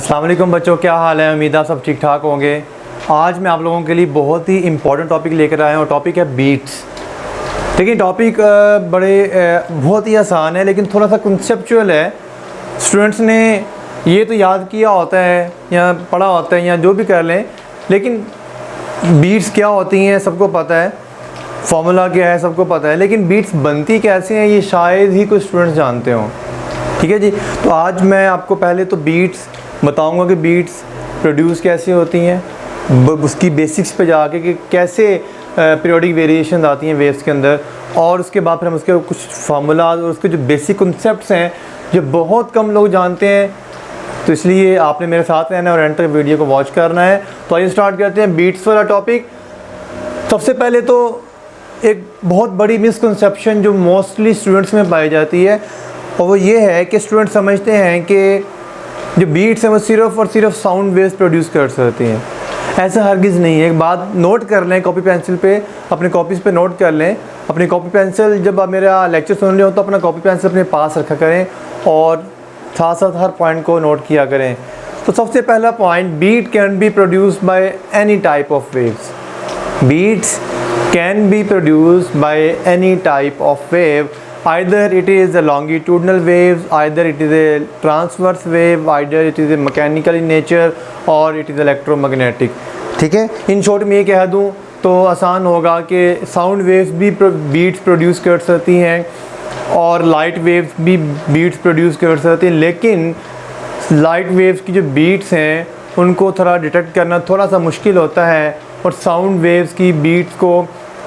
अस्सलाम वालेकुम बच्चों, क्या हाल है। उम्मीद है सब ठीक ठाक होंगे। आज मैं आप लोगों के लिए बहुत ही इम्पोर्टेंट टॉपिक लेकर आया हूँ और टॉपिक है बीट्स। देखिए टॉपिक बहुत ही आसान है लेकिन थोड़ा सा कंसेप्चुअल है। स्टूडेंट्स ने ये तो याद किया होता है या पढ़ा होता है या जो भी कर लें, लेकिन बीट्स क्या होती हैं सबको पता है, फार्मूला क्या है सबको पता है, लेकिन बीट्स बनती कैसे हैं ये शायद ही कुछ स्टूडेंट्स जानते हों। ठीक है जी, तो आज मैं आपको पहले तो बीट्स बताऊंगा कि बीट्स प्रोड्यूस कैसे होती हैं, उसकी बेसिक्स पे जाके कि कैसे पीरियोडिक वेरिएशन आती हैं वेव्स के अंदर, और उसके बाद फिर हम उसके कुछ फार्मूला और उसके जो बेसिक कॉन्सेप्ट्स हैं जो बहुत कम लोग जानते हैं। तो इसलिए आपने मेरे साथ रहना है और एंड तक वीडियो को वॉच करना है। तो आइए स्टार्ट करते हैं बीट्स वाला टॉपिक। सबसे पहले तो एक बहुत बड़ी मिसकंसेप्शन जो मोस्टली स्टूडेंट्स में पाई जाती है और वो ये है कि स्टूडेंट समझते हैं कि जो बीट्स हैं वो सिर्फ और सिर्फ साउंड वेव्स प्रोड्यूस कर सकती हैं। ऐसा हरगिज़ नहीं है। एक बात नोट कर लें, कॉपी पेंसिल पे अपने कॉपीज़ पे नोट कर लें। अपनी कॉपी पेंसिल जब आप मेरा लेक्चर सुन रहे हो तो अपना कॉपी पेंसिल अपने पास रखा करें और साथ साथ हर पॉइंट को नोट किया करें। तो सबसे पहला point, beat can be produced by any type of waves. Beats can be produced by any type of wave, either it is a longitudinal wave, either it is a transverse wave, either it is a mechanical in nature or it is electromagnetic। ठीक है, in short में ये कह दूँ तो आसान होगा कि साउंड वेव्स भी बीट्स प्रोड्यूस कर सकती हैं और लाइट वेव्स भी बीट्स प्रोड्यूस कर सकती हैं, लेकिन लाइट वेव्स की जो बीट्स हैं उनको थोड़ा डिटेक्ट करना थोड़ा सा मुश्किल होता है और साउंड वेव्स की बीट्स को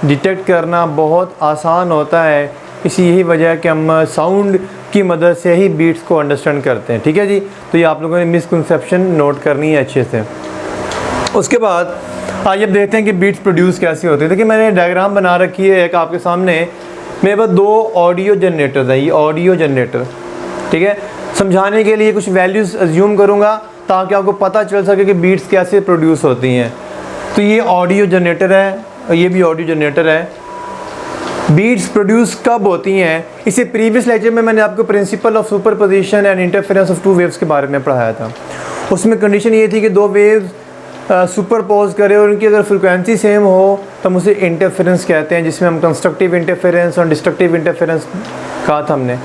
डिटेक्ट करना बहुत आसान होता है। इसी यही वजह है कि हम साउंड की मदद से ही बीट्स को अंडरस्टैंड करते हैं। ठीक है जी, तो ये आप लोगों ने मिसकंसेप्शन नोट करनी है अच्छे से। उसके बाद आइए अब देखते हैं कि बीट्स प्रोड्यूस कैसे होते हैं। देखिए मैंने डायग्राम बना रखी है एक आपके सामने। मेरे पास दो ऑडियो जनरेटर है, ये ऑडियो जनरेटर। ठीक है, समझाने के लिए कुछ वैल्यूज़ अज्यूम करूँगा ताकि आपको पता चल सके कि बीट्स कैसे प्रोड्यूस होती हैं। तो ये ऑडियो जनरेटर है और ये भी ऑडियो जनरेटर है। बीट्स प्रोड्यूस कब होती हैं, इसे प्रीवियस लेक्चर में मैंने आपको principle of superposition and interference of two waves के बारे में पढ़ाया था। उसमें कंडीशन ये थी कि दो वेव्स सुपरपोज करें और उनकी अगर फ्रिक्वेंसी सेम हो तो हम उसे इंटरफेरेंस कहते हैं, जिसमें हम कंस्ट्रक्टिव इंटरफेरेंस और डिस्ट्रक्टिव इंटरफेरेंस कहा था हमने।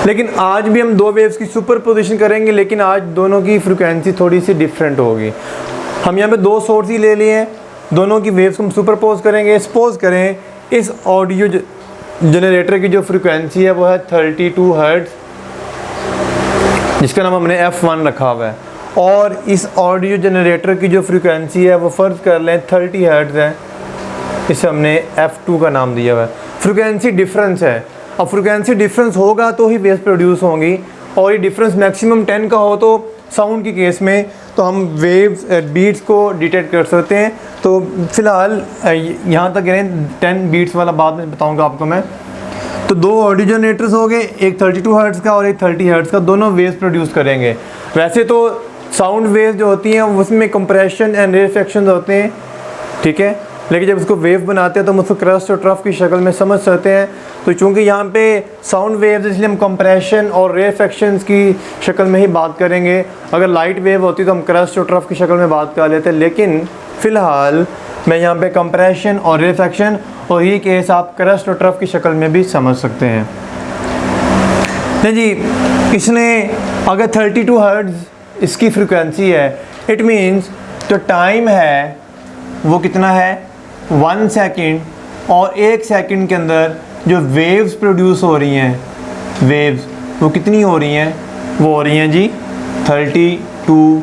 लेकिन आज भी हम दो वेव्स की सुपरपोजिशन करेंगे, लेकिन आज दोनों की फ्रिक्वेंसी थोड़ी सी डिफरेंट होगी। हम यहाँ पे दो सोर्स ही ले लिए हैं, दोनों की वेव्स को हम सुपरपोज करेंगे। सपोज करें इस ऑडियो जनरेटर की जो फ्रिक्वेंसी है वो है 32 हर्ट्ज़, जिसका नाम हमने F1 रखा हुआ है, और इस ऑडियो जनरेटर की जो फ्रिक्वेंसी है वो फ़र्ज़ कर लें 30 हर्ट्ज़ है, इसे हमने F2 का नाम दिया हुआ है। फ्रिक्वेंसी डिफरेंस है। अब फ्रिक्वेंसी डिफरेंस होगा तो ही वेव्स प्रोड्यूस होंगी, और ये डिफरेंस मैक्सिमम 10 का हो तो साउंड के केस में तो हम वेव्स बीट्स को डिटेक्ट कर सकते हैं। तो फ़िलहाल यहाँ तक करें 10 बीट्स वाला बाद में बताऊँगा आपको मैं। तो दो ऑडियो जनरेटर्स हो गए, एक 32 हर्ट्ज़ का और एक 30 हर्ट्ज़ का, दोनों वेव्स प्रोड्यूस करेंगे। वैसे तो साउंड वेव्स जो होती हैं उसमें कंप्रेशन एंड रेफ्लेक्शन होते हैं, ठीक है, लेकिन जब उसको वेव बनाते हैं तो हम उसको क्रस्ट और ट्रफ की शक्ल में समझ सकते हैं। तो चूँकि यहाँ पे साउंड वेव्स, इसलिए हम कंप्रेशन और रेफ्लेक्शंस की शक्ल में ही बात करेंगे। अगर लाइट वेव होती तो हम क्रस्ट और ट्रफ की शक्ल में बात कर लेते, लेकिन फ़िलहाल मैं यहाँ पे कंप्रेशन और रेफ्लेक्शन और ये केस आप क्रस्ट और ट्रफ की शक्ल में भी समझ सकते हैं। नहीं जी, इसने अगर 32 हर्ट्ज़ इसकी फ्रिक्वेंसी है, इट मीन्स जो टाइम है वो कितना है 1 सेकेंड, और 1 सेकेंड के अंदर जो वेव्स प्रोड्यूस हो रही हैं, वेव्स वो कितनी हो रही हैं, वो हो रही हैं जी 32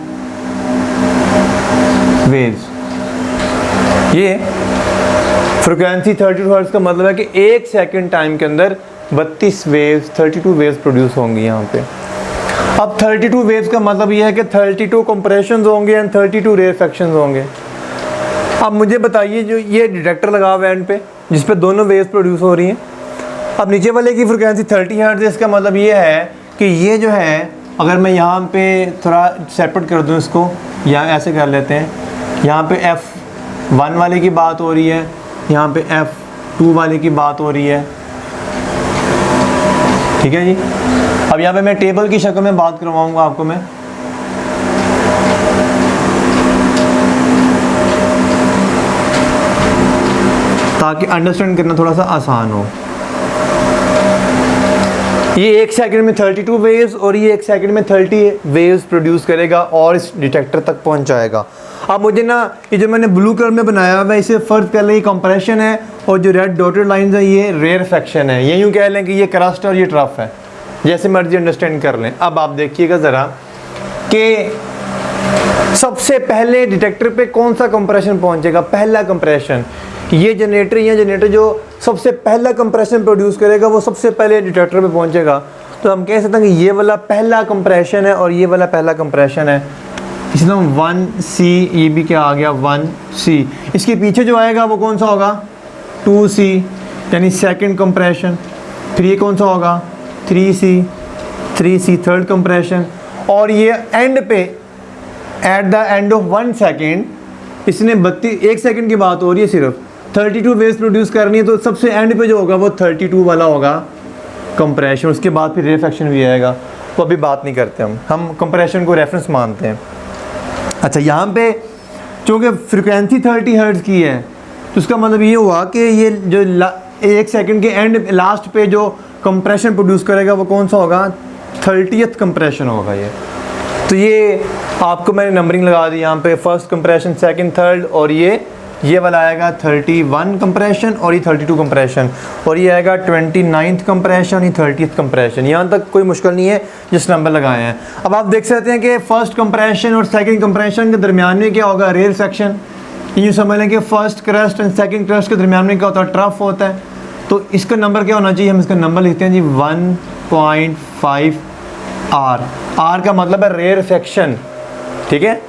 वेव्स। ये फ्रिक्वेंसी 32 हर्ट्ज़ का मतलब है कि 1 सेकेंड टाइम के अंदर 32 वेव्स 32 वेव्स प्रोड्यूस होंगी यहाँ पे। अब 32 वेव्स का मतलब ये है कि 32 कंप्रेशंस होंगे एंड 32 रेफ्लेक्शंस होंगे। अब मुझे बताइए, जो ये डिटेक्टर लगा हुआ है एंड पे जिस पे दोनों वेव्स प्रोड्यूस हो रही हैं, अब नीचे वाले की फ्रिक्वेंसी 30 हर्ट्ज़ है, इसका मतलब ये है कि ये जो है, अगर मैं यहाँ पे थोड़ा सेपरेट कर दूँ इसको, या ऐसे कर लेते हैं, यहाँ पे F1 वाले की बात हो रही है, यहाँ पे F2 वाले की बात हो रही है। ठीक है जी, अब यहाँ पे मैं टेबल की शक्ल में बात करवाऊँगा आपको मैं। ताकि अंडरस्टैंड करना थोड़ा सा आसान हो। ये 1 सेकंड में 32 वेव्स और ये 1 सेकंड में 30 वेव्स प्रोड्यूस करेगा और इस डिटेक्टर तक पहुंचाएगा। अब मुझे ना ये जो मैंने ब्लू कलर में बनाया हुआ है इसे फ़र्ज कर लें, ये कंप्रेशन है और जो रेड डॉटेड लाइंस है ये रेयरफेक्शन है। ये यूँ कह लें कि ये क्रस्ट और ये ट्रफ है, जैसे मर्जी अंडरस्टैंड कर लें। अब आप देखिएगा ज़रा कि सबसे पहले डिटेक्टर पे कौन सा कंप्रेशन पहुंचेगा। पहला कंप्रेशन, ये जनरेटर जो सबसे पहला कंप्रेशन प्रोड्यूस करेगा वो सबसे पहले डिटेक्टर पे पहुंचेगा। तो हम कह सकते हैं कि ये वाला पहला कंप्रेशन है और ये वाला पहला कंप्रेशन है, इसलिए हम 1C, ये भी क्या आ गया 1C। इसके पीछे जो आएगा वो कौन सा होगा 2C, यानी सेकंड कंप्रेशन। फिर ये कौन सा होगा 3C थर्ड कंप्रेशन। और ये एंड पे at the end of 1 second इसने 1 सेकेंड की बात हो रही है, सिर्फ 32 वेव्स प्रोड्यूस करनी है, तो सबसे एंड पे जो होगा वो 32 वाला होगा कंप्रेशन। उसके बाद फिर रेफेक्शन भी आएगा, तो अभी बात नहीं करते हम कंप्रेशन को रेफरेंस मानते हैं। अच्छा, यहाँ पे चूँकि फ्रिक्वेंसी 30 हर्ट्ज़ की है तो उसका मतलब ये हुआ कि ये जो 1 सेकेंड के एंड लास्ट पे जो कंप्रेशन प्रोड्यूस करेगा वो कौन सा होगा 30th कंप्रेशन होगा ये। तो ये आपको मैंने नंबरिंग लगा दी यहाँ पे, फर्स्ट कंप्रेशन, सेकंड, थर्ड, और ये वाला आएगा 31 कंप्रेशन और ये 32 कंप्रेशन, और ये आएगा 29th कंप्रेशन, ये 30th कंप्रेशन। यहाँ तक कोई मुश्किल नहीं है जिस नंबर लगाए हैं। अब आप देख सकते हैं कि फर्स्ट कंप्रेशन और सेकंड कंप्रेशन के दरमियान में क्या होगा रेयरफेक्शन। ये समझ लें कि first crust and second crust के दरमियान में क्या होता है ट्रफ होता है। तो इसका नंबर क्या होना चाहिए, हम इसका नंबर लिखते हैं जी 1.5 R का मतलब है रेयरफेक्शन, ठीक है।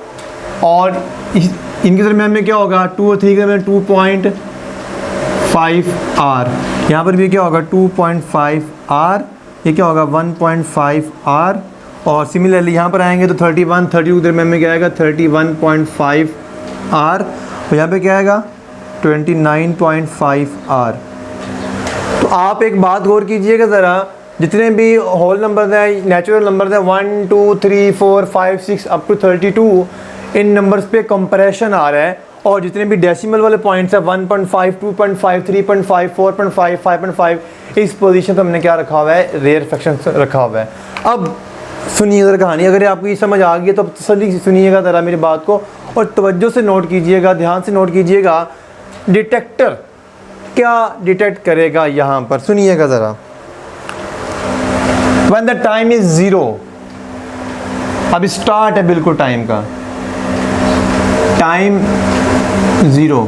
और इनके दरमियान में क्या होगा 2 और 3 के दरमियान 2.5 R। यहाँ पर भी क्या होगा 2.5 R, ये क्या होगा 1.5 R। और सिमिलरली यहाँ पर आएंगे तो 31, 32 के दरमियान में क्या आएगा 31.5 R, और यहाँ पे क्या आएगा 29.5 R। तो आप एक बात गौर कीजिएगा ज़रा, जितने भी होल नंबर हैं, नेचुरल नंबर हैं 1, 2, 3, 4, 5, 6 अप टू 32, इन नंबर्स पे कंप्रेशन आ रहा है। और जितने भी डेसिमल वाले पॉइंट्स हैं 1.5, 2.5, 3.5, 4.5, 5.5, इस पोजीशन पे हमने क्या रखा हुआ है रेयरफेक्शन रखा हुआ है। अब सुनिए ज़रा कहानी, अगर आपको ये समझ आ गई तो तसल्ली सुनिएगा ज़रा मेरी बात को और तवज्जो से नोट कीजिएगा, ध्यान से नोट कीजिएगा। डिटेक्टर क्या डिटेक्ट करेगा यहाँ पर, सुनिएगा ज़रा। When the time is 0, अब स्टार्ट है बिल्कुल टाइम का, टाइम 0।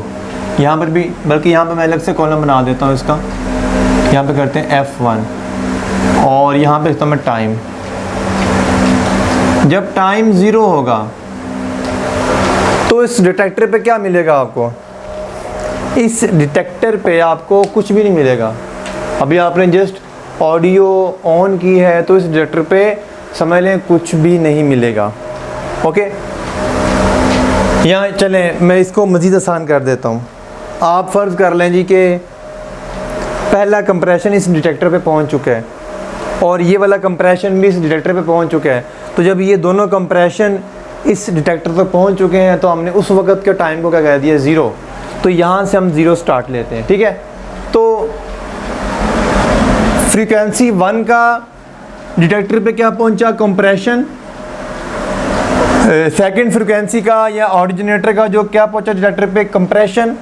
यहाँ पर भी, बल्कि यहाँ पर मैं अलग से कॉलम बना देता हूँ इसका, यहाँ पे करते हैं F1 और यहाँ पे लिखता हूँ मैं टाइम। जब टाइम 0 होगा तो इस डिटेक्टर पे क्या मिलेगा आपको, इस डिटेक्टर पे आपको कुछ भी नहीं मिलेगा। अभी आपने जस्ट ऑडियो ऑन की है तो इस डिटेक्टर पे समझ लें कुछ भी नहीं मिलेगा। ओके, यहाँ चलें मैं इसको मज़ीद आसान कर देता हूँ। आप फ़र्ज़ कर लें जी कि पहला कंप्रेशन इस डिटेक्टर पे पहुँच चुका है और ये वाला कंप्रेशन भी इस डिटेक्टर पे पहुँच चुका है। तो जब ये दोनों कंप्रेशन इस डिटेक्टर तक पहुँच चुके हैं तो हमने उस वक़्त के टाइम को क्या कह दिया 0। तो यहाँ से हम 0 स्टार्ट लेते हैं, ठीक है। तो फ्रीक्वेंसी 1 का डिटेक्टर पे क्या पहुंचा कंप्रेशन, सेकंड फ्रीक्वेंसी का या ऑडियो जनरेटर का जो क्या पहुंचा डिटेक्टर पे कंप्रेशन,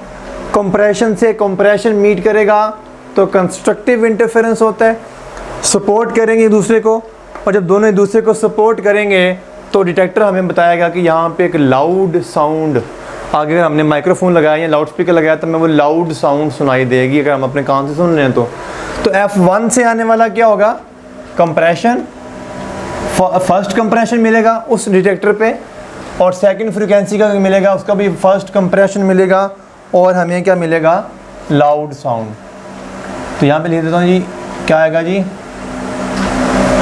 कंप्रेशन से कंप्रेशन मीट करेगा तो कंस्ट्रक्टिव इंटरफेरेंस होता है, सपोर्ट करेंगे एक दूसरे को, और जब दोनों एक दूसरे को सपोर्ट करेंगे तो डिटेक्टर हमें बताएगा कि यहाँ पे एक लाउड साउंड, आगे अगर हमने माइक्रोफोन लगाया या लाउड स्पीकर लगाया तो हमें वो लाउड साउंड सुनाई देगी अगर हम अपने कान से सुन रहे हैं तो F1 से आने वाला क्या होगा कंप्रेशन, फर्स्ट कंप्रेशन मिलेगा उस डिटेक्टर पे, और सेकंड फ्रीक्वेंसी का मिलेगा उसका भी फर्स्ट कंप्रेशन मिलेगा, और हमें क्या मिलेगा लाउड साउंड। तो यहाँ पे लिख देता हूँ जी, क्या आएगा जी,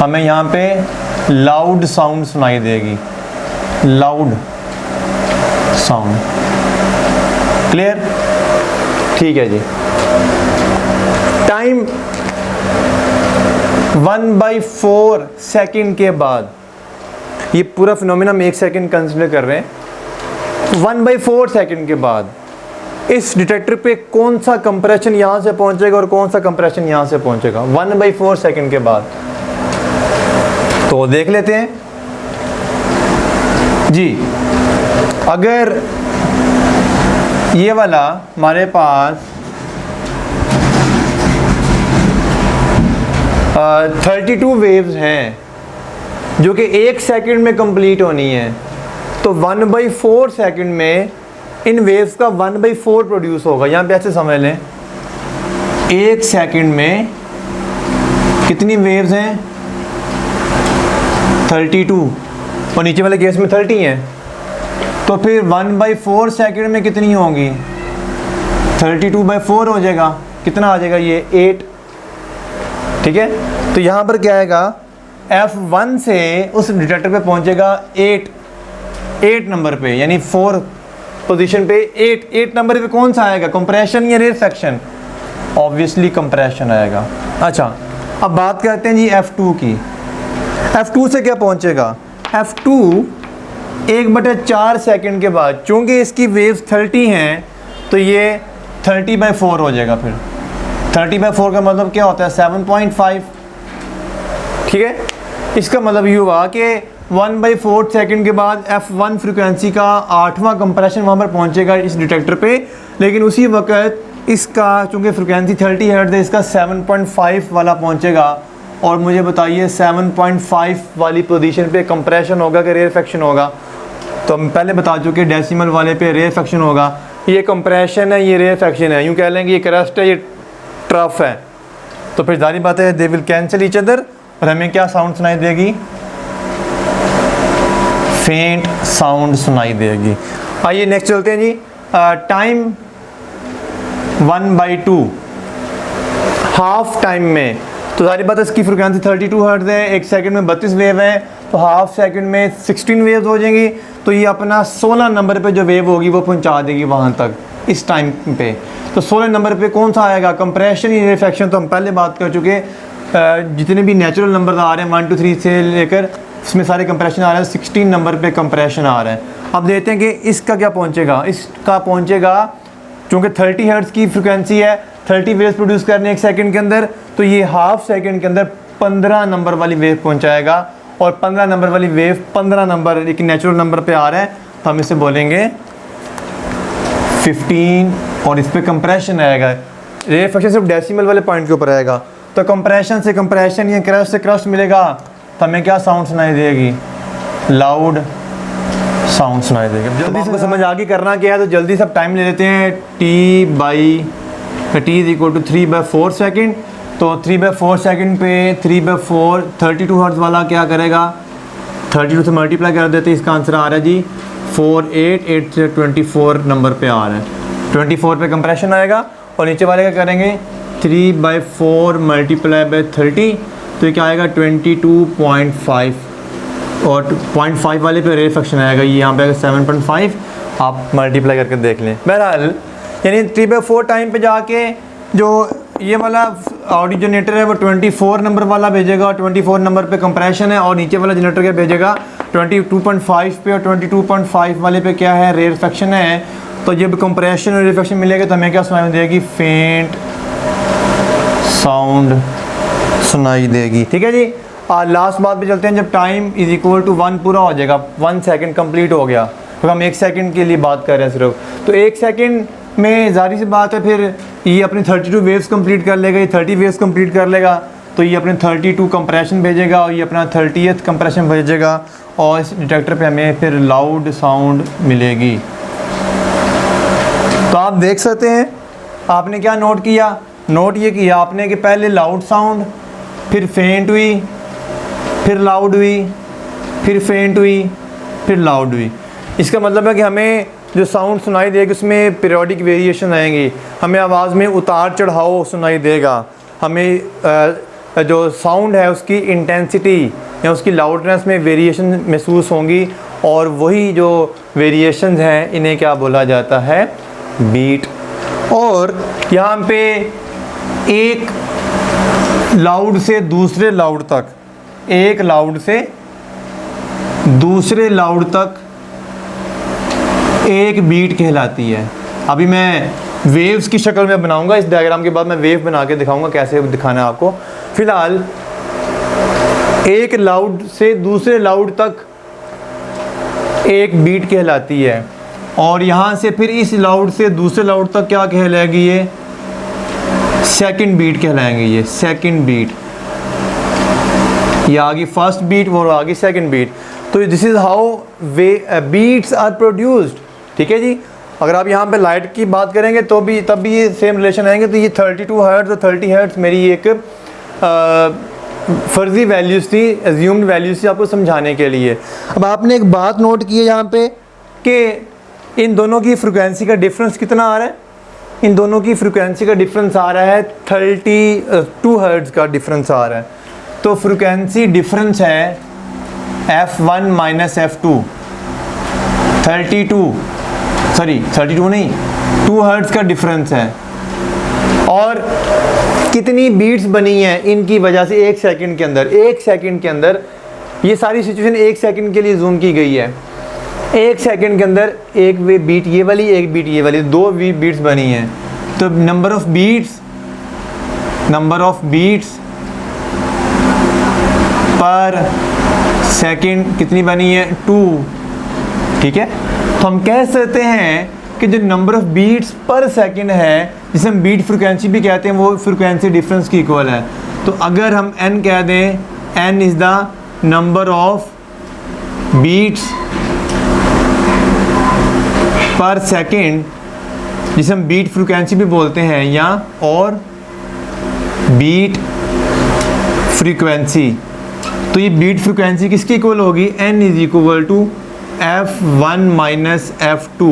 हमें यहाँ पे लाउड साउंड सुनाई देगी, लाउड साउंड। क्लियर, ठीक है जी। टाइम 1/4 सेकंड के बाद, ये पूरा फिनोमेना हम 1 सेकंड कंसिडर कर रहे हैं, 1/4 सेकंड के बाद इस डिटेक्टर पे कौन सा कंप्रेशन यहाँ से पहुँचेगा और कौन सा कंप्रेशन यहाँ से पहुँचेगा 1/4 सेकंड के बाद। तो देख लेते हैं जी। अगर ये वाला हमारे पास 32 वेव्स हैं जो कि 1 सेकंड में कंप्लीट होनी है, तो 1/4 सेकंड में इन वेव्स का 1/4 प्रोड्यूस होगा। यहाँ पे ऐसे समझ लें 1 सेकंड में कितनी वेव्स हैं 32 और नीचे वाले केस में 30 हैं, तो फिर 1/4 सेकंड में कितनी होंगी 32/4 हो जाएगा, कितना आ जाएगा ये 8। ठीक है, तो यहाँ पर क्या आएगा F1 से उस डिटेक्टर पे पहुँचेगा 8 नंबर पे, यानी 4 पोजीशन पे 8 नंबर पे कौन सा आएगा, कंप्रेशन या रेयरफेक्शन? ऑब्वियसली कंप्रेशन आएगा। अच्छा, अब बात करते हैं जी F2 की। F2 से क्या पहुँचेगा, F2 1/4 सेकंड के बाद, चूँकि इसकी वेव्स 30 हैं तो ये 30/4 हो जाएगा। फिर 30/4 का मतलब क्या होता है 7.5। ठीक है, इसका मतलब ये हुआ कि 1/4 सेकंड के बाद F1 फ्रिक्वेंसी का 8वां कंप्रेशन वहाँ पर पहुँचेगा इस डिटेक्टर पे, लेकिन उसी वक्त इसका चूँकि फ्रिक्वेंसी 30 हर्ट्ज़ है, इसका 7.5 वाला पहुँचेगा। और मुझे बताइए 7.5 वाली पोजीशन पे कंप्रेशन होगा कि रेयरफेक्शन होगा? तो हम पहले बता चुके डेसिमल वाले पे रेयरफेक्शन होगा। ये कंप्रेशन है, ये रेयरफेक्शन है, यूँ कह लेंगे ये क्रस्ट है, ये ट्रफ है, तो फिर जारी बात है they will cancel each other और हमें क्या साउंड सुनाई देगी, फेंट साउंड सुनाई देगी। आइए नेक्स्ट चलते हैं जी। टाइम 1/2 हाफ टाइम में, तो सारी बात है इसकी फ्रिक्वेंसी 32 हर्ट्ज़ है, 1 सेकंड में 32 वेव है, तो हाफ सेकंड में 16 वेव्स हो जाएंगी। तो ये अपना 16 नंबर पे जो वेव होगी वो पहुंचा देगी वहाँ तक इस टाइम पे। तो 16 नंबर पे कौन सा आएगा, कंप्रेशन या रेयरफेक्शन? तो हम पहले बात कर चुके, जितने भी नेचुरल नंबर आ रहे हैं 1 2 3 से लेकर इसमें सारे कंप्रेशन आ रहे हैं, 16 नंबर पे कंप्रेशन आ रहा है। अब देखते हैं कि इसका क्या पहुंचेगा। इसका पहुंचेगा चूँकि 30 हर्ट्ज़ की फ्रिक्वेंसी है, 30 वेव्स प्रोड्यूस करने 1 सेकंड के अंदर, तो ये हाफ सेकंड के अंदर 15 नंबर वाली वेव पहुंचाएगा। और 15 नंबर वाली वेव 15 नंबर एक नेचुरल नंबर पे आ रहा है, तो हम इसे बोलेंगे 15 और इस पर कंप्रेशन आएगा। रेयरफेक्शन सिर्फ डेसिमल वाले पॉइंट के ऊपर आएगा, तो कंप्रेशन से कंप्रेशन या क्रस्ट से क्रस्ट मिलेगा, तो हमें क्या साउंड सुनाई देगी, लाउड साउंड सुनाई देगी। जल्दी से समझ आगे करना क्या है, तो जल्दी सब टाइम ले लेते हैं। T = 3/4 सेकंड, तो 3/4 सेकंड पे 3/4 32 हर्ट्ज़ वाला क्या करेगा, 32 से मल्टीप्लाई कर देते हैं, इसका आंसर आ रहा है जी 488 से 24 नंबर पे आ रहा है। 24 पे कंप्रेशन आएगा और नीचे वाले क्या करेंगे 3/4 × 30, तो ये क्या आएगा 22.5 और 0.5 वाले पे रेयरफेक्शन आएगा, ये यहाँ पे आएगा 7.5। आप मल्टीप्लाई करके देख लें। बहरहाल यानी 3/4 टाइम पे जाके जो ये वाला ऑडियो जनरेटर है वो 24 नंबर वाला भेजेगा और 24 नंबर पे कंप्रेशन है, और नीचे वाला जनरेटर क्या भेजेगा 22.5 पे, और 22.5 वाले पे क्या है रेयरफेक्शन है। तो जब कंप्रेशन और रेयरफेक्शन मिलेगा तो हमें क्या सुनाई देगी, फेंट साउंड सुनाई देगी। ठीक है जी। लास्ट बात पे चलते हैं, जब टाइम = 1 पूरा हो जाएगा, 1 सेकंड कंप्लीट हो गया, तो हम 1 सेकंड के लिए बात कर रहे हैं सिर्फ, तो 1 सेकंड में जारी सी बात है फिर ये अपने 32 वेव्स कंप्लीट कर लेगा, ये 30 वेव्स कंप्लीट कर लेगा, तो ये अपने 32 कंप्रेशन भेजेगा और ये अपना 30th कंप्रेशन भेजेगा, और इस डिटेक्टर पे हमें फिर लाउड साउंड मिलेगी। तो आप देख सकते हैं आपने क्या नोट किया, नोट ये किया आपने कि पहले लाउड साउंड, फिर फेंट हुई, फिर लाउड हुई, फिर फेंट हुई, फिर लाउड हुई। इसका मतलब है कि हमें जो साउंड सुनाई देगी उसमें पीरियोडिक वेरिएशन आएंगी, हमें आवाज़ में उतार चढ़ाव सुनाई देगा, हमें जो साउंड है उसकी इंटेंसिटी या उसकी लाउडनेस में वेरिएशन महसूस होंगी, और वही जो वेरिएशंस हैं इन्हें क्या बोला जाता है, बीट। और यहाँ पे एक लाउड से दूसरे लाउड तक, एक लाउड से दूसरे लाउड तक एक बीट कहलाती है। अभी मैं वेव्स की शक्ल में बनाऊंगा, इस डायग्राम के बाद मैं वेव बना के दिखाऊंगा कैसे दिखाना है आपको। फिलहाल एक लाउड से दूसरे लाउड तक एक बीट कहलाती है, और यहाँ से फिर इस लाउड से दूसरे लाउड तक क्या कहलाएगी, ये सेकंड बीट कहलाएंगे। ये सेकंड बीट, ये आगे फर्स्ट बीट और आगे सेकंड बीट। तो this is how beats are produced. ठीक है जी। अगर आप यहाँ पे लाइट की बात करेंगे तो भी तब भी ये सेम रिलेशन आएंगे। तो ये 32 हर्ट्ज़ और 30 हर्ट्ज़ मेरी एक फर्जी वैल्यूज़ थी, एज्यूम्ड वैल्यूज़ थी आपको समझाने के लिए। अब आपने एक बात नोट की है यहाँ पे कि इन दोनों की फ्रिक्वेंसी का डिफरेंस कितना आ रहा है। इन दोनों की फ्रिक्वेंसी का डिफरेंस आ रहा है 32 हर्ट्ज़ का डिफरेंस आ रहा है। तो फ्रिक्वेंसी डिफरेंस है F1 माइनस F2, 32 नहीं, 2 हर्ट्ज़ का डिफरेंस है। और कितनी बीट्स बनी हैं इनकी वजह से एक सेकंड के अंदर, ये सारी सिचुएशन एक सेकंड के लिए जूम की गई है। एक सेकंड के अंदर एक वे बीट ये वाली, एक बीट ये वाली, 2 बीट्स बनी हैं। तो number of beats per second कितनी बनी है, 2। ठीक है। तो हम कह सकते हैं कि जो number of beats per second है, जिसे हम बीट फ्रिक्वेंसी भी कहते हैं, वो फ्रिक्वेंसी डिफरेंस की इक्वल है। तो अगर हम n कह दें, n is the number of beats per second, जिसे हम बीट फ्रिक्वेंसी भी बोलते हैं, या और बीट फ्रीक्वेंसी। तो ये बीट फ्रिक्वेंसी किसकी इक्वल होगी, n is equal to F1 minus F2।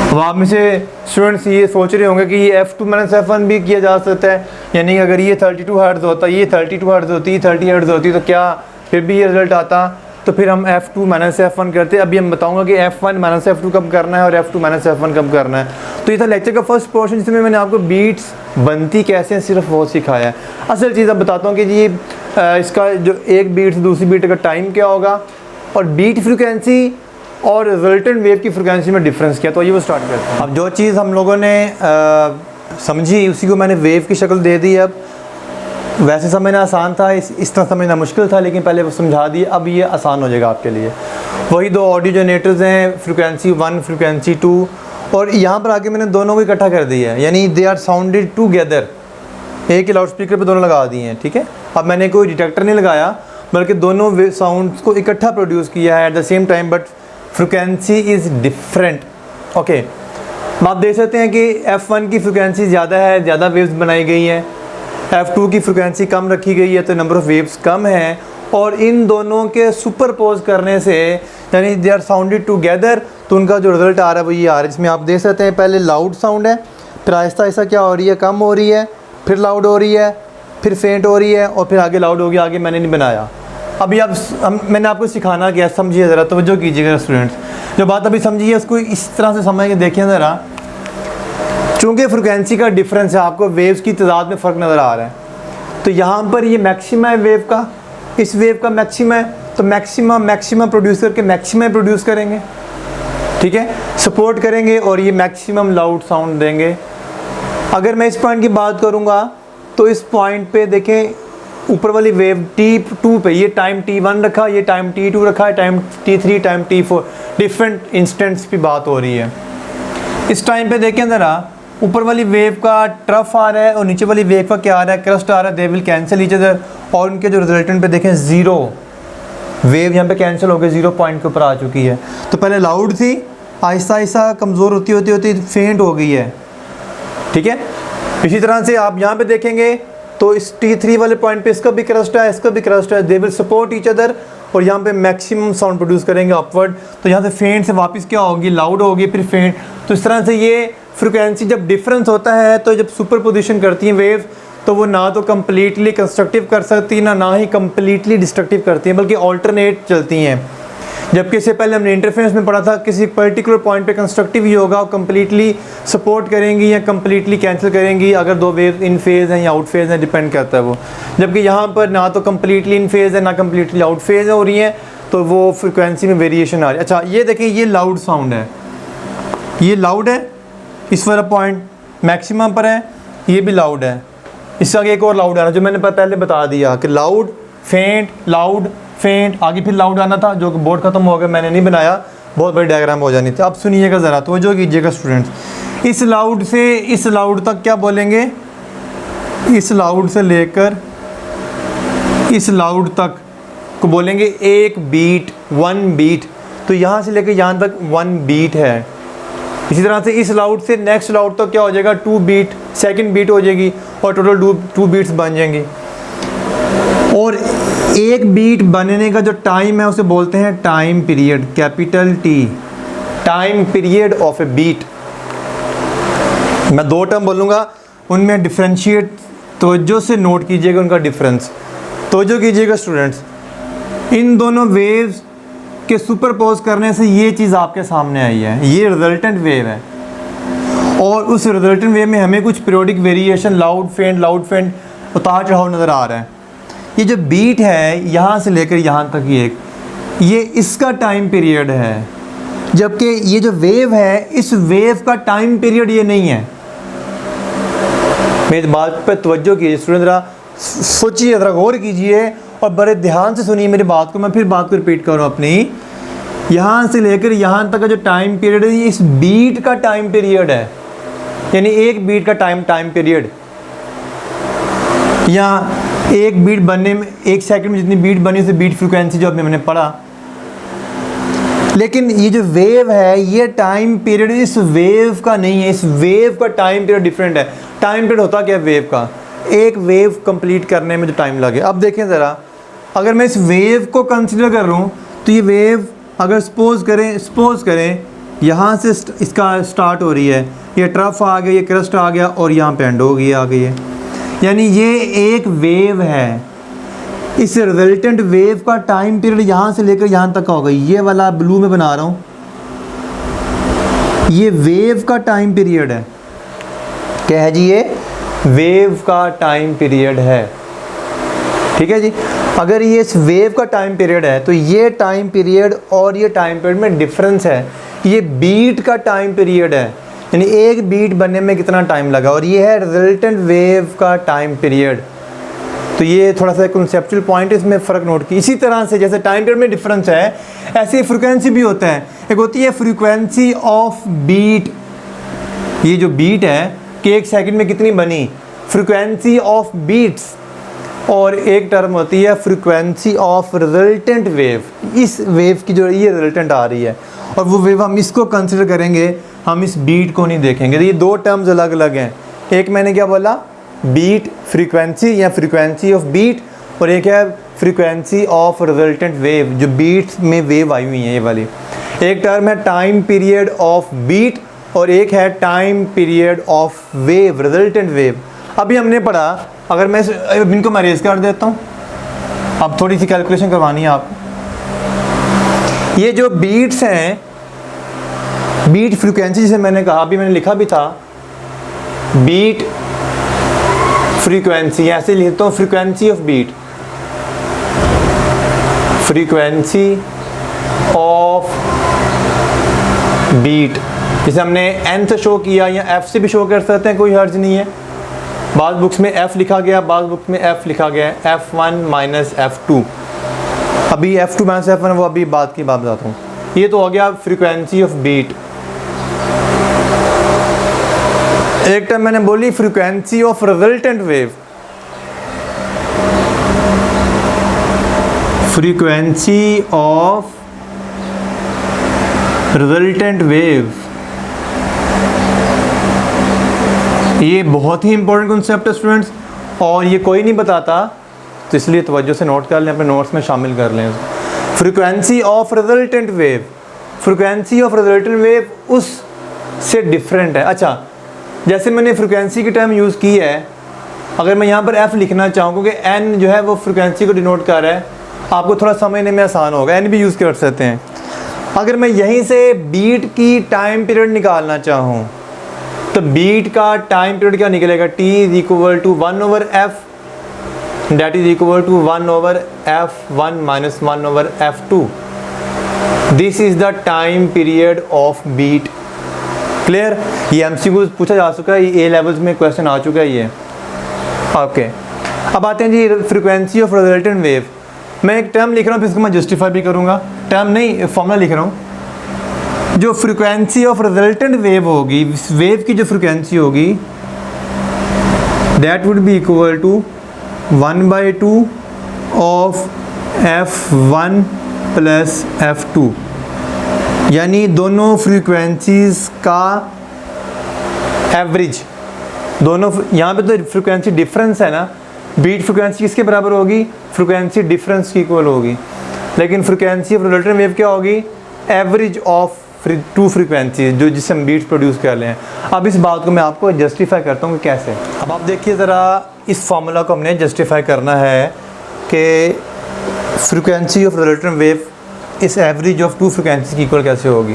अब आप में से स्टूडेंट्स ये सोच रहे होंगे कि ये F2 माइनस F1 भी किया जा सकता है, यानी कि अगर ये 32 हर्ट्ज़ होता, ये 32 हर्ट्ज़ होती, ये 30 हर्ट्ज़ होती, तो क्या फिर भी ये रिजल्ट आता। तो फिर हम F2 माइनस F1 करते। अभी हम बताऊंगा कि F1 माइनस F2 कब करना है और F2 माइनस F1 कब करना है। तो ये था लेक्चर का फर्स्ट पोर्शन, जिसमें मैंने आपको बीट्स बनती कैसे हैं सिर्फ वो सिखाया है। असल चीज़ अब बताता हूँ कि जी इसका जो एक बीट से दूसरी बीट का टाइम क्या होगा, और बीट फ्रिक्वेंसी और रिजल्टेंट वेव की फ्रिक्वेंसी में डिफरेंस क्या। तो ये वो स्टार्ट करते हैं। अब जो चीज़ हम लोगों ने समझी उसी को मैंने वेव की शक्ल दे दी। अब वैसे समझना आसान था, इस तरह समझना मुश्किल था, लेकिन पहले वो समझा दिए, अब ये आसान हो जाएगा आपके लिए। वही 2 ऑडियो जनरेटर्स हैं, फ्रिक्वेंसी 1, फ्रिक्वेंसी 2, और यहाँ पर आके मैंने दोनों को इकट्ठा कर दिया है, यानी दे आर साउंडेड टुगेदर। एक ही लाउड स्पीकर पर दोनों लगा दिए हैं। ठीक है। अब मैंने कोई डिटेक्टर नहीं लगाया, बल्कि दोनों साउंड्स को इकट्ठा प्रोड्यूस किया है at the same time, but frequency is different. Okay. आप देख सकते हैं कि F1 की फ्रिक्वेंसी ज़्यादा है, ज़्यादा वेव्स बनाई गई हैं, F2 की फ्रिक्वेंसी कम रखी गई है, तो नंबर ऑफ़ वेव्स कम है। और इन दोनों के सुपरपोज करने से, यानी दे आर साउंडेड टुगेदर, तो उनका जो रिजल्ट आ रहा है वो ये आ रहा है, जिसमें आप देख सकते हैं पहले लाउड साउंड है, फिर आहिस्ता आहिस्ता क्या हो रही है, कम हो रही है, फिर लाउड हो रही है, फिर फेंट हो रही है, और फिर आगे लाउड हो गया। आगे मैंने नहीं बनाया। अभी मैंने आपको सिखाना क्या, समझिए ज़रा, तवज्जो कीजिएगा स्टूडेंट्स। जो बात अभी समझिए उसको इस तरह से समझ के देखिए ज़रा। चूँकि फ्रिक्वेंसी का डिफरेंस है, आपको वेव्स की तादाद में फ़र्क नज़र आ रहा है। तो यहाँ पर ये मैक्सिमा है वेव का, इस वेव का मैक्सिमा है, तो मैक्सिमा प्रोड्यूस करके मैक्सिमा प्रोड्यूस करेंगे। ठीक है, सपोर्ट करेंगे और ये मैक्सिमम लाउड साउंड देंगे। अगर मैं इस पॉइंट की बात करूँगा तो इस पॉइंट पे देखें, ऊपर वाली वेव T2 पे ये टाइम T1 रखा, ये टाइम T2 रखा है, time T3, time T4, different instants पे बात हो रही है। इस टाइम पे देखें ज़रा, ऊपर वाली वेव का ट्रफ आ रहा है और नीचे वाली वेव का क्या आ रहा है, क्रस्ट आ रहा है। They will cancel each other, और उनके जो रिजल्टेंट पे देखें 0, वेव यहाँ पे कैंसिल हो गई, 0 पॉइंट के ऊपर आ चुकी है। तो पहले लाउड थी, आहिस्ता आहिस्ता कमज़ोर होती फेंट हो गई है। ठीक है। इसी तरह से आप यहाँ पे देखेंगे तो इस T3 वाले पॉइंट पे इसका भी क्रस्ट है, इसका भी क्रस्ट है, they will support each other, और यहाँ पे मैक्सिमम साउंड प्रोड्यूस करेंगे अपवर्ड। तो यहाँ से फेंट से वापस क्या होगी, लाउड होगी, फिर फेंट। तो इस तरह से ये फ्रिक्वेंसी जब डिफरेंस होता है, तो जब सुपर पोजिशन करती हैं वेव, तो वो ना तो कम्प्लीटली कंस्ट्रक्टिव कर सकती ना ही कम्प्लीटली डिस्ट्रक्टिव करती हैं, बल्कि ऑल्टरनेट चलती हैं। जबकि इससे पहले हमने इंटरफेरेंस में पढ़ा था किसी पर्टिकुलर पॉइंट पे कंस्ट्रक्टिव ही होगा, कम्प्लीटली सपोर्ट करेंगी या कम्प्लीटली कैंसिल करेंगी, अगर 2 वेव इन फेज़ हैं या आउट फेज़ हैं, डिपेंड करता है वो। जबकि यहाँ पर ना तो कम्प्लीटली इन फेज़ है ना कम्प्लीटली आउट फेज़ हो रही है, तो वो फ्रिक्वेंसी में वेरिएशन आ रही है। अच्छा, ये देखें, ये लाउड साउंड है, ये लाउड है, इस वाला पॉइंट मैक्सिमम पर है, ये भी लाउड है, इससे आगे एक और लाउड आना जो मैंने पहले बता दिया कि लाउड फेंट, आगे फिर लाउड आना था जो कि बोर्ड ख़त्म हो गया, मैंने नहीं बनाया, बहुत बड़ी डायग्राम हो जानी थी। अब सुनिएगा ज़रा, तो जो कीजिएगा स्टूडेंट्स, इस लाउड से इस लाउड तक क्या बोलेंगे, इस लाउड से लेकर इस लाउड तक को बोलेंगे एक बीट, 1 बीट। तो यहाँ से लेकर यहाँ तक 1 बीट है। इसी तरह से इस लाउड से नेक्स्ट लाउड तक क्या हो जाएगा, 2 बीट, सेकंड बीट हो जाएगी और टोटल 2 बीट्स बन जाएंगी। और एक बीट बनने का जो टाइम है उसे बोलते हैं time period, capital T, time period of a beat. मैं 2 टर्म बोलूँगा, उनमें डिफ्रेंशिएट तवज्जो से नोट कीजिएगा उनका डिफरेंस, तवज्जो कीजिएगा स्टूडेंट्स। इन दोनों वेव्स के सुपरपोज करने से ये चीज़ आपके सामने आई है, ये रिजल्टेंट वेव है। और उस रिजल्टेंट वेव में हमें कुछ पीरियोडिक वेरिएशन, लाउड फेंट, उतार चढ़ाव नज़र आ रहा है। ये जो बीट है यहाँ से लेकर यहाँ तक ये इसका टाइम पीरियड है, जबकि ये जो वेव है इस वेव का टाइम पीरियड ये नहीं है। मेरी बात पर तवज्जो कीजिए स्टूडेंट, ज़रा सोचिए, ज़रा गौर कीजिए और बड़े ध्यान से सुनिए मेरी बात को। मैं फिर बात को रिपीट कर रहा हूँ अपनी, यहाँ से लेकर यहाँ तक का जो टाइम पीरियड है इस बीट का टाइम पीरियड है, यानी एक बीट का टाइम पीरियड। यहाँ एक बीट बनने में, 1 सेकंड में जितनी बीट बनी उसे बीट फ्रीक्वेंसी जो मैंने पढ़ा। लेकिन ये जो वेव है ये टाइम पीरियड इस वेव का नहीं है, इस वेव का टाइम पीरियड डिफरेंट है। टाइम पीरियड होता क्या है वेव का, एक वेव कंप्लीट करने में जो टाइम लगे। अब देखें ज़रा, अगर मैं इस वेव को कंसिडर कर रहा हूँ तो ये वेव अगर सपोज करें यहाँ से इसका स्टार्ट हो रही है, ये ट्रफ आ गया, ये क्रस्ट आ गया और यहाँ पे एंड हो गई आ गई है, यानी ये एक वेव है। इस रिजल्टेंट वेव का टाइम पीरियड यहाँ से लेकर यहाँ तक का होगा, ये वाला ब्लू में बना रहा हूँ, ये वेव का टाइम पीरियड है। क्या है जी, ये वेव का टाइम पीरियड है, ठीक है जी। अगर ये इस वेव का टाइम पीरियड है तो ये टाइम पीरियड और ये टाइम पीरियड में डिफरेंस है। ये बीट का टाइम पीरियड है, यानी एक बीट बनने में कितना टाइम लगा, और ये है रिजल्टेंट वेव का टाइम पीरियड। तो ये थोड़ा सा कॉन्सेप्चुअल पॉइंट, इसमें फ़र्क नोट की। इसी तरह से जैसे टाइम पीरियड में डिफरेंस है, ऐसे फ्रीक्वेंसी भी होता है। एक होती है फ्रीक्वेंसी ऑफ बीट, ये जो बीट है कि 1 सेकंड में कितनी बनी, फ्रीक्वेंसी ऑफ बीट्स। और एक टर्म होती है फ्रीक्वेंसी ऑफ रिजल्टेंट वेव, इस वेव की जो ये रिजल्टेंट आ रही है और वो वेव हम इसको कंसिडर करेंगे, हम इस बीट को नहीं देखेंगे। तो ये 2 टर्म्स अलग अलग हैं। एक मैंने क्या बोला, बीट फ्रीक्वेंसी या फ्रीक्वेंसी ऑफ बीट, और एक है फ्रीक्वेंसी ऑफ रिजल्टेंट वेव, जो बीट्स में वेव आई हुई है ये वाली। एक टर्म है टाइम पीरियड ऑफ बीट और एक है time period of wave, resultant wave. अभी हमने पढ़ा, अगर मैं इनको मैं रेज कर देता हूँ, अब थोड़ी सी कैलकुलेशन करवानी है आप। ये जो बीट्स हैं, बीट फ्रीक्वेंसी जिसे मैंने कहा, अभी मैंने लिखा भी था बीट फ्रीक्वेंसी, ऐसे लिखता हूँ frequency of beat, frequency of beat. जैसे हमने n से शो किया या f से भी शो कर सकते हैं, कोई हर्ज नहीं है। बाद बुक्स में f लिखा गया, बाद बुक्स में f लिखा गया, f1 माइनस f2। अभी f2 माइनस f1 वो अभी बात की बात बताता हूँ। ये तो हो गया फ्रीक्वेंसी ऑफ बीट। एक टाइम मैंने बोली frequency of resultant wave, frequency of resultant wave. ये बहुत ही इंपॉर्टेंट कॉन्सेप्ट है स्टूडेंट्स, और ये कोई नहीं बताता, तो इसलिए तवज्जो से नोट कर लें, अपने नोट्स में शामिल कर लें। Frequency of resultant wave, frequency of resultant wave उस से डिफरेंट है। अच्छा, जैसे मैंने फ्रीक्वेंसी की टर्म यूज़ की है, अगर मैं यहाँ पर f लिखना चाहूँ, क्योंकि n जो है वो फ्रीक्वेंसी को डिनोट कर रहा है, आपको थोड़ा समझने में आसान होगा, n भी यूज़ कर सकते हैं। अगर मैं यहीं से बीट की टाइम पीरियड निकालना चाहूँ तो बीट का टाइम पीरियड क्या निकलेगा, t is equal to 1/f, that is equal to 1/f1 minus 1/f2। This is the time period of beat. Clear? ये एमसीक्यूज पूछा जा चुका है, ये ए लेवल्स में क्वेश्चन आ चुका है ये। ओके, अब आते हैं जी फ्रीक्वेंसी ऑफ रिजल्टेंट वेव। मैं एक टर्म लिख रहा हूँ, फिर इसको मैं जस्टिफाई भी करूँगा। टर्म नहीं, फॉर्मूला लिख रहा हूँ। जो फ्रीक्वेंसी ऑफ रिजल्टेंट वेव होगी, वेव की जो फ्रीक्वेंसी होगी, that would be equal to 1/2 of f1 plus f2, यानी दोनों फ्रीक्वेंसीज का एवरेज। दोनों यहाँ पे तो फ्रीक्वेंसी डिफरेंस है ना, बीट फ्रीक्वेंसी किसके बराबर होगी? फ्रीक्वेंसी डिफरेंस की इक्वल होगी। लेकिन फ्रीक्वेंसी ऑफ रिजल्टेंट वेव क्या होगी? एवरेज ऑफ टू फ्रीक्वेंसी, जो जिससे हम बीट्स प्रोड्यूस कर रहे हैं। अब इस बात को मैं आपको जस्टिफाई करता हूँ कि कैसे। अब आप देखिए ज़रा, इस फार्मूला को हमने जस्टिफाई करना है कि फ्रीक्वेंसी ऑफ रिजल्टेंट वेव इस एवरेज ऑफ टू फ्रीक्वेंसी की इक्वल कैसे होगी।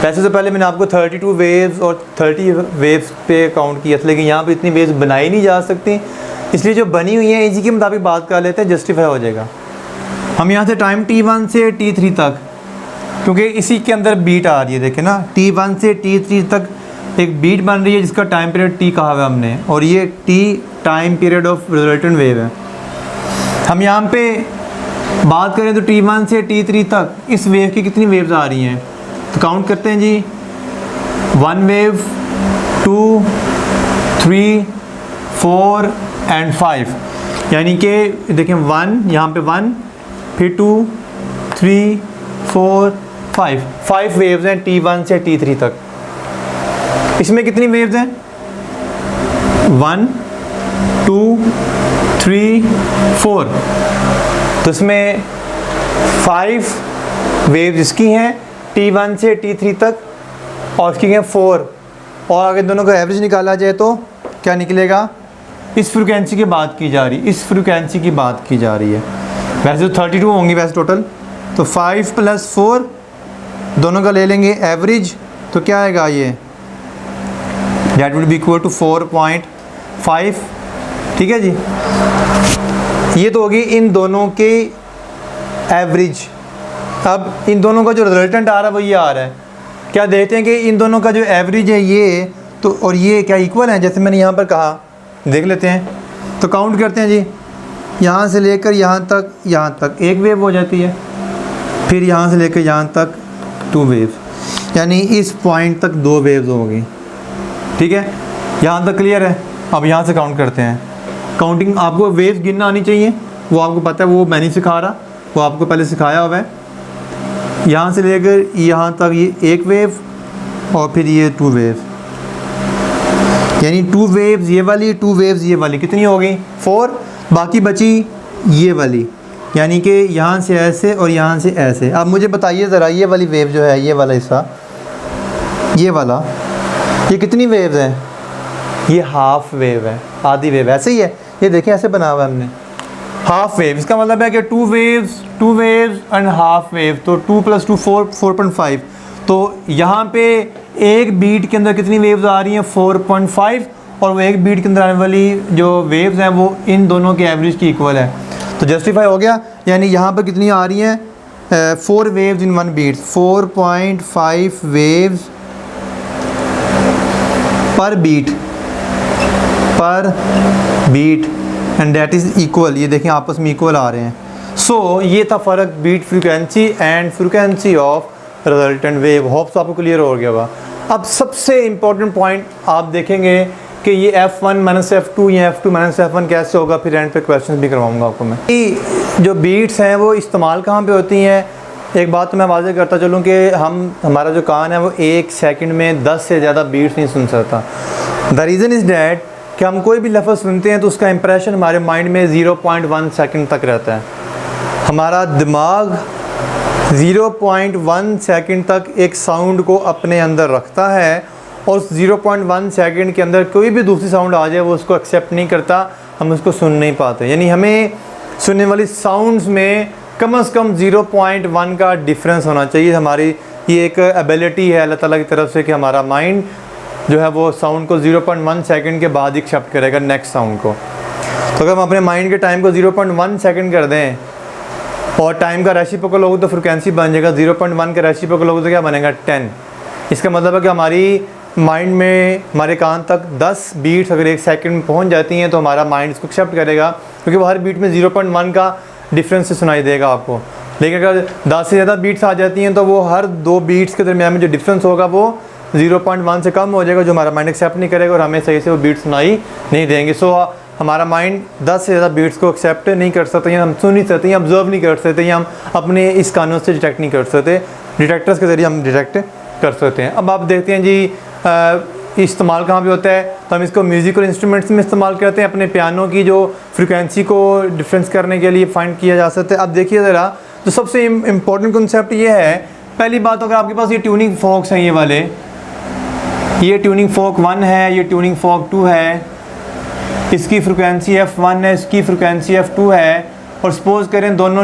वैसे तो पहले मैंने आपको 32 वेव्स और 30 वेव्स पे काउंट किया था, लेकिन यहाँ पे इतनी वेव्स बनाई नहीं जा सकती, इसलिए जो बनी हुई हैं इसी के मुताबिक बात कर लेते हैं, जस्टिफाई हो जाएगा। हम यहाँ से टाइम t1 से t3 तक, क्योंकि इसी के अंदर बीट आ रही है, देखें ना, t1 से t3 तक एक बीट बन रही है जिसका टाइम पीरियड t कहा हुआ है हमने, और ये t time period of resultant wave है। हम यहाँ पे बात करें तो t1 से t3 तक इस वेव की कितनी वेव्स आ रही हैं, तो काउंट करते हैं जी। 1 वेव, 2, 3, 4 एंड 5, यानी कि देखें 1 यहाँ पे 1, फिर 2, 3, 4, 5 वेव्स हैं t1 से t3 तक। इसमें कितनी वेव्स हैं? 1, 2, 3, 4, तो इसमें 5 वेव्स इसकी हैं t1 से t3 तक, और इसकी हैं 4, और अगर दोनों का एवरेज निकाला जाए तो क्या निकलेगा? इस फ्रीक्वेंसी की बात की जा रही है, इस फ्रीक्वेंसी की बात की जा रही है। वैसे तो 32 होंगी वैसे टोटल, तो 5 + 4 दोनों का ले लेंगे एवरेज, तो क्या आएगा ये? That would be equal to 4.5। ठीक है जी, ये तो होगी इन दोनों के एवरेज। अब इन दोनों का जो रिजल्टेंट आ रहा है वो ये आ रहा है। क्या देखते हैं कि इन दोनों का जो एवरेज है ये तो, और ये क्या इक्वल है? जैसे मैंने यहाँ पर कहा, देख लेते हैं, तो काउंट करते हैं जी। यहाँ से लेकर यहाँ तक एक वेव हो जाती है, फिर यहाँ से लेकर यहाँ तक 2 वेव, यानी इस पॉइंट तक 2 वेव्स होंगी। ठीक है, यहाँ तक क्लियर है? अब यहाँ से काउंट करते हैं। काउंटिंग आपको वेव्स गिनना आनी चाहिए, वो आपको पता है, वो मैं नहीं सिखा रहा, वो आपको पहले सिखाया हुआ है। यहाँ से लेकर यहाँ तक ये 1 वेव, और फिर ये 2 वेव, यानी 2 वेव्स ये वाली, 2 वेव्स ये वाली, कितनी हो गई? 4। बाकी बची ये वाली, यानी कि यहाँ से ऐसे और यहाँ से ऐसे। अब मुझे बताइए ज़रा, ये वाली वेव जो है, ये वाला हिस्सा, ये वाला, ये कितनी वेव्स हैं? ये हाफ वेव है, आधी वेव, ऐसे ही है। ये देखें ऐसे बना हुआ है हमने, हाफ वेव। इसका मतलब है कि 2 वेव्स एंड हाफ वेव, तो 2 + 2 4, 4.5। तो यहाँ पे एक बीट के अंदर कितनी वेव्स आ रही हैं? 4.5, और वो एक बीट के अंदर आने वाली जो वेव्स हैं वो इन दोनों के एवरेज की इक्वल है। तो जस्टिफाई हो गया, यानी यहाँ पर कितनी आ रही हैं? 4 waves in 1 beat, 4.5 waves per beat and that is equal. ये देखें आपस में इक्वल आ रहे हैं। सो ये था फ़र्क beat frequency and frequency of resultant wave. Hope तो आपको क्लियर हो गया होगा। अब सबसे इम्पॉर्टेंट पॉइंट आप देखेंगे कि ये f1 - f2 या f2 - f1 कैसे होगा, फिर एंड पे क्वेश्चन भी करवाऊंगा आपको मैं। जो बीट्स हैं वो इस्तेमाल कहाँ पे होती हैं? एक बात तो मैं वाज़े करता चलूँ कि हमारा जो कान है वो 1 सेकंड में 10 से ज़्यादा बीट्स नहीं सुन सकता। द रीज़न इज़ डैट कि हम कोई भी लफ्ज़ सुनते हैं तो उसका इंप्रेशन हमारे माइंड में 0.1 सेकंड तक रहता है। हमारा दिमाग 0.1 सेकंड तक एक साउंड को अपने अंदर रखता है, और उस 0.1 सेकंड के अंदर कोई भी दूसरी साउंड आ जाए वो उसको एक्सेप्ट नहीं करता, हम उसको सुन नहीं पाते। यानी हमें सुनने वाली साउंड्स में कम से कम 0.1 का डिफरेंस होना चाहिए। हमारी ये एक एबिलिटी है अल्लाह ताला की तरफ से कि हमारा माइंड जो है वो साउंड को 0.1 सेकंड के बाद ही एक्सेप्ट करेगा नेक्स्ट साउंड को। तो अगर हम अपने माइंड के टाइम को 0.1 सेकंड कर दें और टाइम का रेसिप्रोकल होगा तो फ्रिक्वेंसी बन जाएगा 0.1 का रेसिप्रोकल होगा तो क्या बनेगा 10। इसका मतलब है कि हमारी माइंड में हमारे कान तक 10 बीट्स अगर एक सेकंड में पहुंच जाती हैं तो हमारा माइंड इसको एक्सेप्ट करेगा, क्योंकि वो हर बीट में 0.1 का डिफरेंस से सुनाई देगा आपको। लेकिन अगर 10 से ज़्यादा बीट्स आ जाती हैं तो वो हर 2 बीट्स के दरमियान में जो डिफरेंस होगा वो 0.1 से कम हो जाएगा, जो हमारा माइंड एक्सेप्ट नहीं करेगा और हमें सही से वो बीट सुनाई नहीं देंगे। सो हमारा माइंड 10 से ज़्यादा बीट्स को एक्सेप्ट नहीं कर सकते, या हम सुन नहीं सकते, या ऑब्जर्व नहीं कर सकते, या हम अपने इस कानों से डिटेक्ट नहीं कर सकते। डिटेक्टर्स के ज़रिए हम डिटेक्ट कर सकते हैं। अब आप देखते हैं जी इस्तेमाल कहाँ पे होता है, तो हम इसको म्यूज़िकल इंस्ट्रूमेंट्स में इस्तेमाल करते हैं, अपने पियानो की जो फ्रिक्वेंसी को डिफरेंस करने के लिए फाइंड किया जा सकता है। अब देखिए ज़रा, तो सबसे इम्पोर्टेंट कंसेप्ट ये है, पहली बात अगर आपके पास ये ट्यूनिंग फॉक्स हैं, ये वाले, ये ट्यूनिंग फॉक 1 है, ये ट्यूनिंग फॉक 2 है, इसकी फ्रिक्वेंसी F1 है, इसकी फ्रिक्वेंसी F2 है, और सपोज़ करें दोनों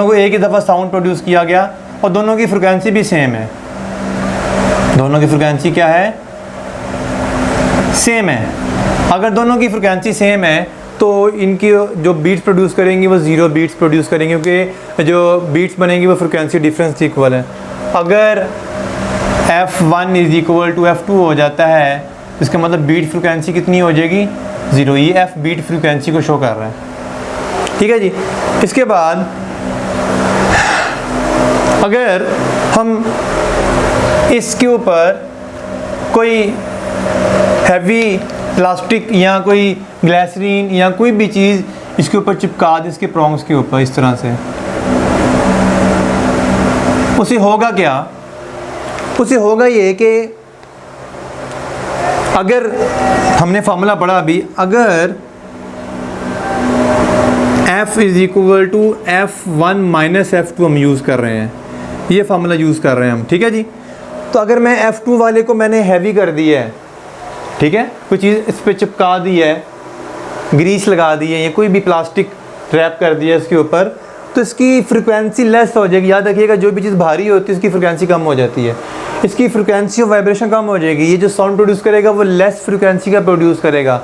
को एक ही दफ़ा साउंड प्रोड्यूस किया गया और दोनों की फ्रिक्वेंसी भी सेम है। दोनों की फ्रिक्वेंसी क्या है? सेम है। अगर दोनों की फ्रिक्वेंसी सेम है तो इनकी जो बीट्स प्रोड्यूस करेंगी वो 0 बीट्स प्रोड्यूस करेंगे, क्योंकि जो बीट्स बनेंगी वो फ्रिक्वेंसी डिफरेंस इक्वल है। अगर F1 = F2 हो जाता है, इसका मतलब बीट फ्रिक्वेंसी कितनी हो जाएगी? 0। ये F बीट फ्रिक्वेंसी को शो कर रहा है, ठीक है जी। इसके बाद अगर हम इसके ऊपर कोई हैवी प्लास्टिक या कोई ग्लिसरीन या कोई भी चीज़ इसके ऊपर चिपका दें, इसके प्रोंग्स के ऊपर इस तरह से, उसे होगा क्या? उसे होगा ये कि अगर हमने फार्मूला पढ़ा अभी, अगर F = F1 - F2 हम यूज़ कर रहे हैं, ये फार्मूला यूज़ कर रहे हैं हम, ठीक है जी। तो अगर मैं F2 वाले को मैंने हैवी कर दिया है, ठीक है, कोई चीज़ इस पर चिपका दी है, ग्रीस लगा दी है, या कोई भी प्लास्टिक रैप कर दिया है इसके ऊपर, तो इसकी फ्रिक्वेंसी लेस हो जाएगी। याद रखिएगा, जो भी चीज़ भारी होती है इसकी फ्रिक्वेंसी कम हो जाती है, इसकी फ्रिक्वेंसी ऑफ वाइब्रेशन कम हो जाएगी। ये जो साउंड प्रोड्यूस करेगा वो लेस फ्रिक्वेंसी का प्रोड्यूस करेगा।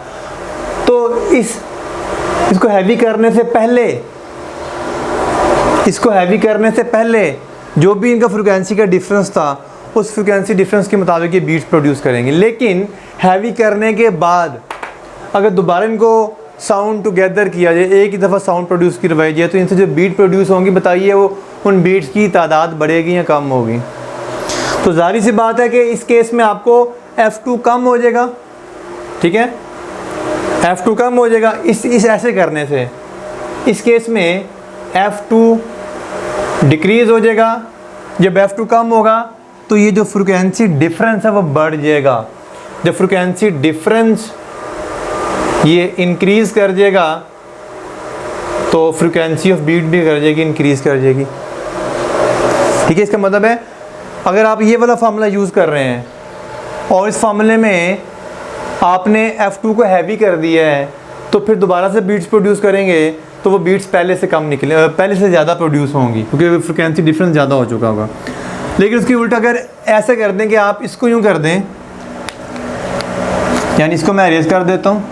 तो इसको हैवी करने से पहले जो भी इनका फ्रिक्वेंसी का डिफरेंस था, उस फ्रिक्वेंसी डिफरेंस के मुताबिक ये बीट्स प्रोड्यूस करेंगे। लेकिन हैवी करने के बाद अगर दोबारा इनको साउंड टुगेदर किया जाए, एक ही दफ़ा साउंड प्रोड्यूस करवाई जाए, तो इनसे जो बीट प्रोड्यूस होंगी, बताइए वो उन बीट्स की तादाद बढ़ेगी या कम होगी? तो जाहिर सी बात है कि इस केस में आपको F2 कम हो जाएगा, ठीक है, F2 कम हो जाएगा इस ऐसे करने से। इस केस में F2 डिक्रीज़ हो जाएगा। जब F2 कम होगा तो ये जो फ्रिक्वेंसी डिफरेंस है वो बढ़ जाएगा। जब फ्रिक्वेंसी डिफरेंस ये इंक्रीज़ कर जाएगा तो फ्रिक्वेंसी ऑफ बीट भी कर जाएगी, इंक्रीज़ कर जाएगी, ठीक है। इसका मतलब है अगर आप ये वाला फार्मूला यूज़ कर रहे हैं और इस फार्मूले में आपने F2 को हैवी कर दिया है, तो फिर दोबारा से बीट्स प्रोड्यूस करेंगे तो वो बीट्स पहले से कम निकले, पहले से ज़्यादा प्रोड्यूस होंगी, क्योंकि फ्रिक्वेंसी डिफरेंस ज़्यादा हो चुका होगा। लेकिन उसकी उल्टा अगर ऐसे कर दें कि आप इसको यूँ कर दें, यानी इसको मैं अरेज कर देता हूँ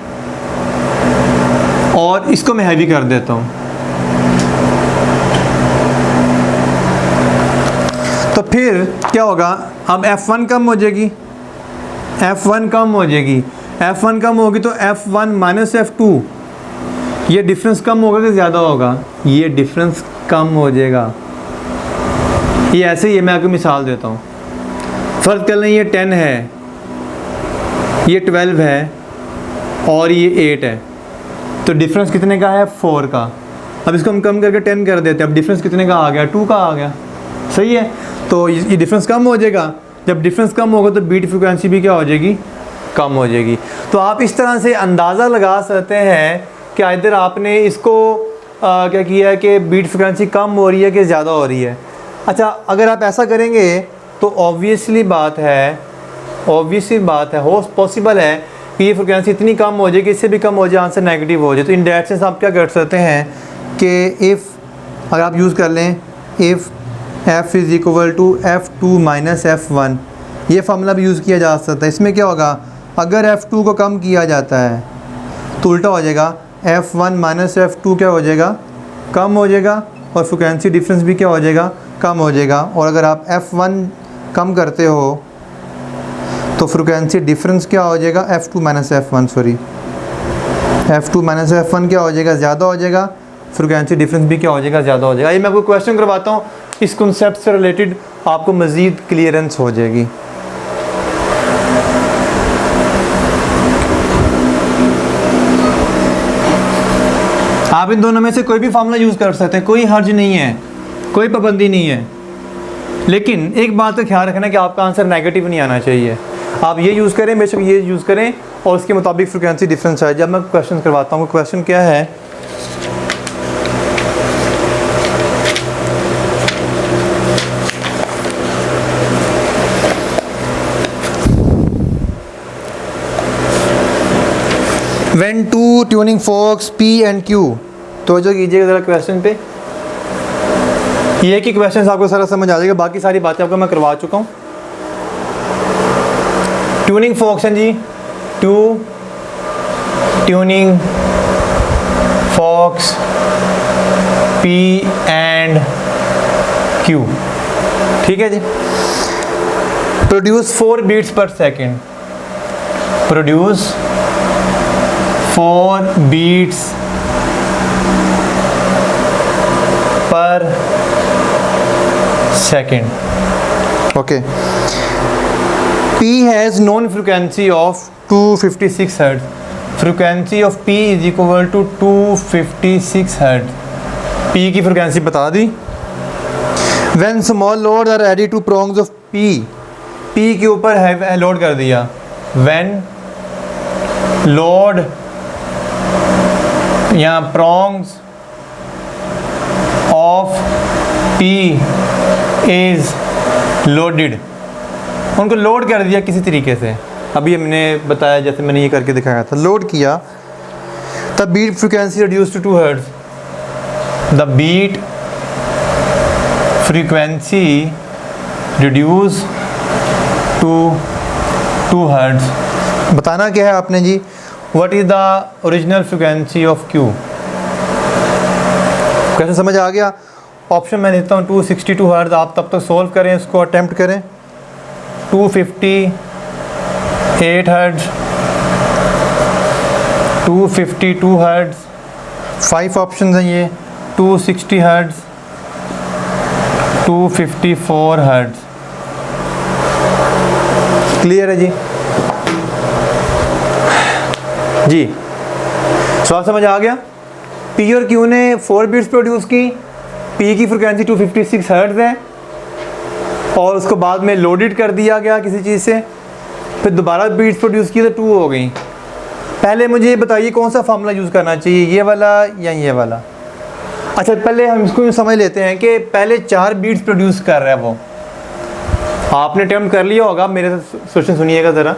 और इसको मैं हैवी कर देता हूँ, तो फिर क्या होगा? अब F1 कम हो जाएगी, F1 कम हो जाएगी, F1 कम होगी तो F1 - F2, ये डिफरेंस कम होगा कि ज़्यादा होगा? ये डिफरेंस कम हो जाएगा। ये ऐसे ही है, मैं आपको मिसाल देता हूँ। फ़र्ज़ कर लें ये 10 है, ये 12 है और ये 8 है, तो डिफरेंस कितने का है? 4 का। अब इसको हम कम करके 10 कर देते हैं, अब डिफरेंस कितने का आ गया? 2 का आ गया, सही है। तो ये डिफरेंस कम हो जाएगा। जब डिफरेंस कम होगा तो बीट फ्रिक्वेंसी भी क्या हो जाएगी? कम हो जाएगी। तो आप इस तरह से अंदाज़ा लगा सकते हैं कि इधर आपने इसको क्या किया है कि बीट फ्रिक्वेंसी कम हो रही है कि ज़्यादा हो रही है। अच्छा, अगर आप ऐसा करेंगे तो ऑब्वियसली बात है हो पॉसिबल है कि ये फ्रिक्वेंसी इतनी कम हो जाए कि इससे भी कम हो जाए, आंसर नेगेटिव हो जाए। तो इन दैट सेंस आप क्या कर सकते हैं कि इफ़ अगर आप यूज़ कर लें इफ़ F = F2 - F1, ये फार्मूला भी यूज़ किया जा सकता है। इसमें क्या होगा? अगर F2 को कम किया जाता है तो उल्टा हो जाएगा, F1 - F2 क्या हो जाएगा? कम हो जाएगा, और फ्रिक्वेंसी डिफरेंस भी क्या हो जाएगा? कम हो जाएगा। और अगर आप F1 कम करते हो तो फ्रिक्वेंसी डिफरेंस क्या हो जाएगा, F2 minus F1, sorry F2 minus F1 क्या हो जाएगा, ज़्यादा हो जाएगा, फ्रिक्वेंसी डिफरेंस भी क्या हो जाएगा, ज़्यादा हो जाएगा। ये मैं आपको क्वेश्चन करवाता हूँ, इस कॉन्सेप्ट से रिलेटेड आपको मज़ीद क्लियरेंस हो जाएगी। आप इन दोनों में से कोई भी फार्मूला यूज़ कर सकते हैं, कोई हर्ज नहीं है, कोई पाबंदी नहीं है, लेकिन एक बात का ख्याल रखना कि आपका आंसर नेगेटिव नहीं आना चाहिए। आप ये यूज़ करें, बेशक ये यूज़ करें और उसके मुताबिक फ्रिक्वेंसी डिफरेंस आए। जब मैं क्वेश्चन करवाता हूँ, क्वेश्चन क्या है, when two tuning forks P and Q, तो जो कीजिएगा ज़रा क्वेश्चन पे, ये कि क्वेश्चन आपको सारा समझ आ जाएगा, बाकी सारी बातें आपको मैं करवा चुका हूँ। ट्यूनिंग फोक्स हैं जी, tuning forks P and Q, ठीक है जी। Produce 4 beats per second, produce 4 beats per second. Okay, P has known frequency of 256 Hz. Frequency of P is equal to 256 Hz. P की फ्रिक्वेंसी बता दी। When small loads are added to prongs of P, P के ऊपर है load कर दिया। When load या prongs of P is loaded, उनको load कर दिया किसी तरीके से, अभी हमने बताया जैसे मैंने ये करके दिखाया था, लोड किया, तब beat frequency reduce to 2 hertz. The beat frequency reduce to 2 hertz. बताना क्या है आपने जी, what is the original frequency of Q। कैसे समझ आ गया? ऑप्शन मैं देता हूँ 262 हर्ट्ज, आप तब तक सोल्व करें, इसको अटेम्प्ट करें। 258 हर्ट्ज, 252 हर्ट्ज, 5 ऑप्शन हैं ये, 260 हर्ट्ज, 254 हर्ट्ज। क्लियर है जी? जी, सवाल समझ आ गया? P और Q ने 4 बीट्स प्रोड्यूस की, P की फ्रिक्वेंसी 256 हर्ट्ज है और उसको बाद में लोडेड कर दिया गया किसी चीज़ से, फिर दोबारा बीट्स प्रोड्यूस की तो 2 हो गई। पहले मुझे ये बताइए कौन सा फार्मूला यूज़ करना चाहिए, ये वाला या ये वाला? अच्छा, पहले हम इसको समझ लेते हैं कि पहले 4 बीट्स प्रोड्यूस कर रहा है वो, आपने अटेम्प्ट कर लिया होगा, मेरे क्वेश्चन सुनिएगा ज़रा।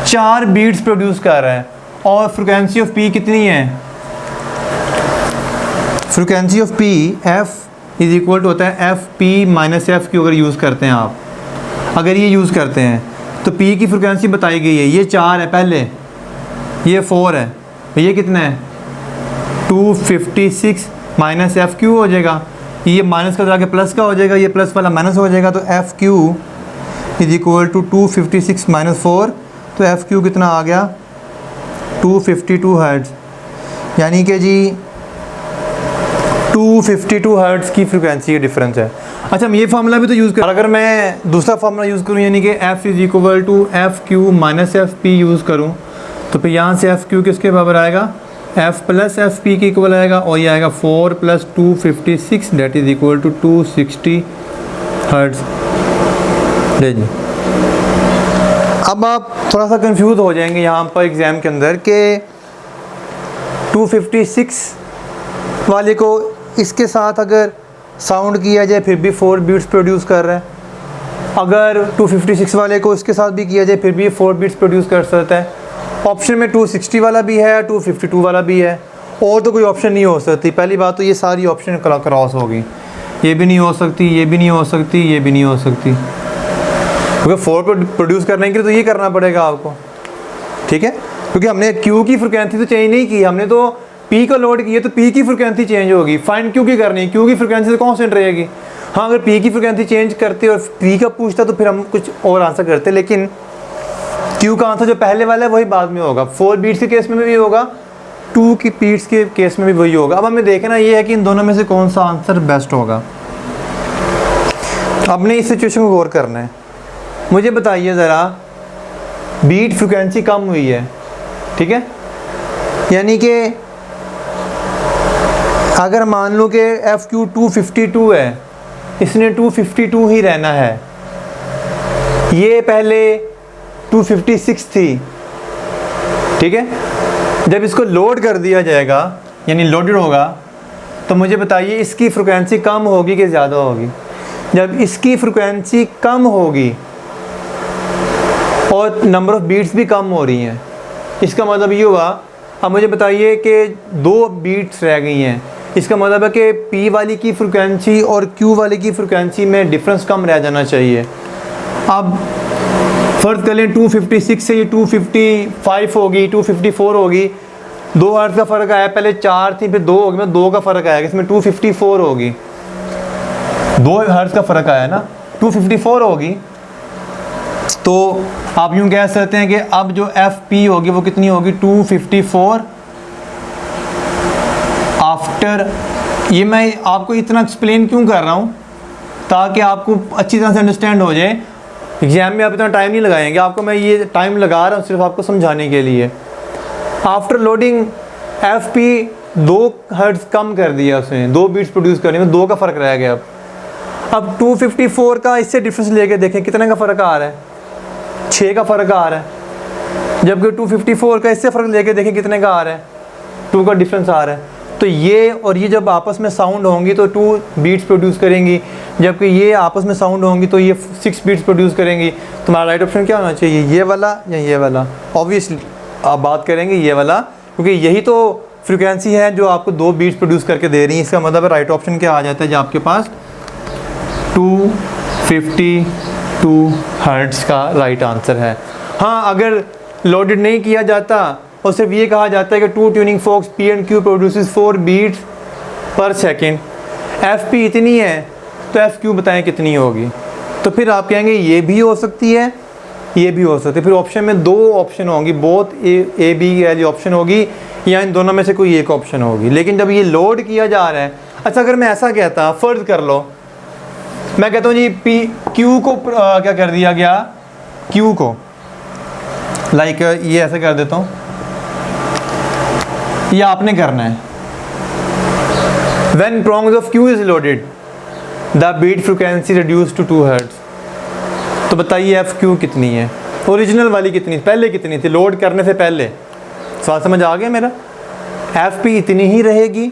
4 बीट्स प्रोड्यूस कर रहा है और फ्रिक्वेंसी ऑफ P कितनी है? Frequency of P F is equal to होता है FP माइनस FQ। अगर यूज़ करते हैं आप, अगर ये यूज़ करते हैं तो P की फ्रिक्वेंसी बताई गई है, ये 4 है पहले, ये 4 है, ये कितना है 256 माइनस FQ हो जाएगा, ये माइनस का जाके प्लस का हो जाएगा, ये प्लस वाला माइनस हो जाएगा, तो FQ is equal to 256 minus 4, तो FQ कितना आ गया 252 हर्ट्ज, यानी कि जी 252 हर्ट्ज की फ्रिक्वेंसी का डिफरेंस है। अच्छा, हम ये फार्मूला भी तो यूज़ कर, अगर मैं दूसरा फार्मूला यूज़ करूँ यानी कि F is equal to FQ minus FP use करूँ, तो फिर यहाँ से FQ किसके बराबर आएगा, F प्लस FP के इक्वल आएगा, और ये आएगा 4 plus 256 that is equal to 260 hertz. जी, अब आप थोड़ा सा कंफ्यूज हो जाएंगे यहाँ पर एग्ज़ाम के अंदर कि 256 वाले को इसके साथ अगर साउंड किया जाए फिर भी 4 बीट्स प्रोड्यूस कर रहा है, अगर 256 वाले को इसके साथ भी किया जाए फिर भी 4 बीट्स प्रोड्यूस कर सकता है। ऑप्शन में 260 वाला भी है, 252 वाला भी है, और तो कोई ऑप्शन नहीं हो सकती। पहली बात तो ये सारी ऑप्शन क्रॉस होगी, ये भी नहीं हो सकती, ये भी नहीं हो सकती, ये भी नहीं हो सकती, क्योंकि 4 प्रोड्यूस करने के लिए तो ये करना पड़ेगा आपको, ठीक है? क्योंकि हमने Q की फ्रिक्वेंसी तो चेंज नहीं की, हमने तो P को लोड किया, तो P की फ्रिक्वेंसी चेंज होगी। फाइंड Q की करनी है, Q की फ्रिक्वेंसी तो कांस्टेंट रहेगी। हाँ, अगर P की फ्रिक्वेंसी चेंज करते और P का पूछता तो फिर हम कुछ और आंसर करते, लेकिन क्यू का आंसर जो पहले वाला है वही बाद में होगा, 4 बीट्स के केस में भी होगा, 2 की बीट्स के केस में भी वही होगा। अब हमें देखना ये है कि इन दोनों में से कौन सा आंसर बेस्ट होगा। अपने इस सिचुएशन को गौर करना है। मुझे बताइए ज़रा, बीट फ्रिक्वेंसी कम हुई है, ठीक है, यानी कि अगर मान लो कि FQ 252 है, इसने 252 ही रहना है, ये पहले 256 थी, ठीक है। जब इसको लोड कर दिया जाएगा यानी लोडेड होगा, तो मुझे बताइए इसकी फ्रिक्वेंसी कम होगी कि ज़्यादा होगी। जब इसकी फ्रिक्वेंसी कम होगी और नंबर ऑफ़ बीट्स भी कम हो रही हैं, इसका मतलब ये हुआ, अब मुझे बताइए कि 2 बीट्स रह गई हैं, इसका मतलब है कि P वाली की फ्रिक्वेंसी और Q वाली की फ्रिक्वेंसी में डिफरेंस कम रह जाना चाहिए। अब फ़र्ज़ कर लें 256 से ये 255 होगी, 254 होगी, 2 हर्ट्ज़ का फ़र्क आया, पहले 4 थी फिर 2 होगी, मतलब 2 का फ़र्क आएगा, इसमें 254 होगी, 2 हर्ट्ज़ का फ़र्क आया ना, 254 होगी। तो आप यूँ कह सकते हैं कि अब जो FP होगी वो कितनी होगी, 254 आफ्टर। ये मैं आपको इतना एक्सप्लेन क्यों कर रहा हूँ, ताकि आपको अच्छी तरह से अंडरस्टैंड हो जाए। एग्ज़ाम में आप इतना टाइम नहीं लगाएंगे, आपको मैं ये टाइम लगा रहा हूँ सिर्फ आपको समझाने के लिए। आफ्टर लोडिंग FP 2 हर्ट्ज़ कम कर दिया उसने, 2 बीट्स प्रोड्यूस करने में 2 का फ़र्क रह गया। अब 254 का इससे डिफरेंस लेके देखें कितने का फ़र्क आ रहा है, 6 का फ़र्क आ रहा है। जबकि 254 का इससे फ़र्क लेके देखें कितने का आ रहा है, 2 का डिफरेंस आ रहा है। तो ये और ये जब आपस में साउंड होंगी तो 2 बीट्स प्रोड्यूस करेंगी, जबकि ये आपस में साउंड होंगी तो ये 6 बीट्स प्रोड्यूस करेंगी। तुम्हारा राइट ऑप्शन क्या होना चाहिए, ये वाला या ये वाला? ऑब्वियसली आप बात करेंगे ये वाला, क्योंकि यही तो फ्रिक्वेंसी है जो आपको 2 बीट्स प्रोड्यूस करके दे रही है। इसका मतलब राइट ऑप्शन क्या आ जाता है, जो आपके पास 252 हर्ट्ज़ का राइट आंसर है। हाँ, अगर लोडेड नहीं किया जाता और सिर्फ ये कहा जाता है कि 2 tuning forks P and Q produces 4 beats per second, FP इतनी है तो FQ बताएं कितनी होगी, तो फिर आप कहेंगे ये भी हो सकती है, ये भी हो सकती है। फिर ऑप्शन में 2 ऑप्शन होंगी, बोथ A B वाली ऑप्शन होगी, या इन दोनों में से कोई एक ऑप्शन होगी। लेकिन जब ये लोड किया जा रहा है, अच्छा अगर मैं ऐसा कहता, फ़र्ज़ कर लो मैं कहता हूँ जी Q को क्या कर दिया गया, Q को लाइक ये ऐसे कर देता हूँ, ये आपने करना है। When prongs of Q is loaded, the beat frequency reduced to 2 hertz. तो बताइए FQ कितनी है, ओरिजिनल वाली कितनी, पहले कितनी थी लोड करने से पहले? सवाल समझ आ गया मेरा? FP इतनी ही रहेगी,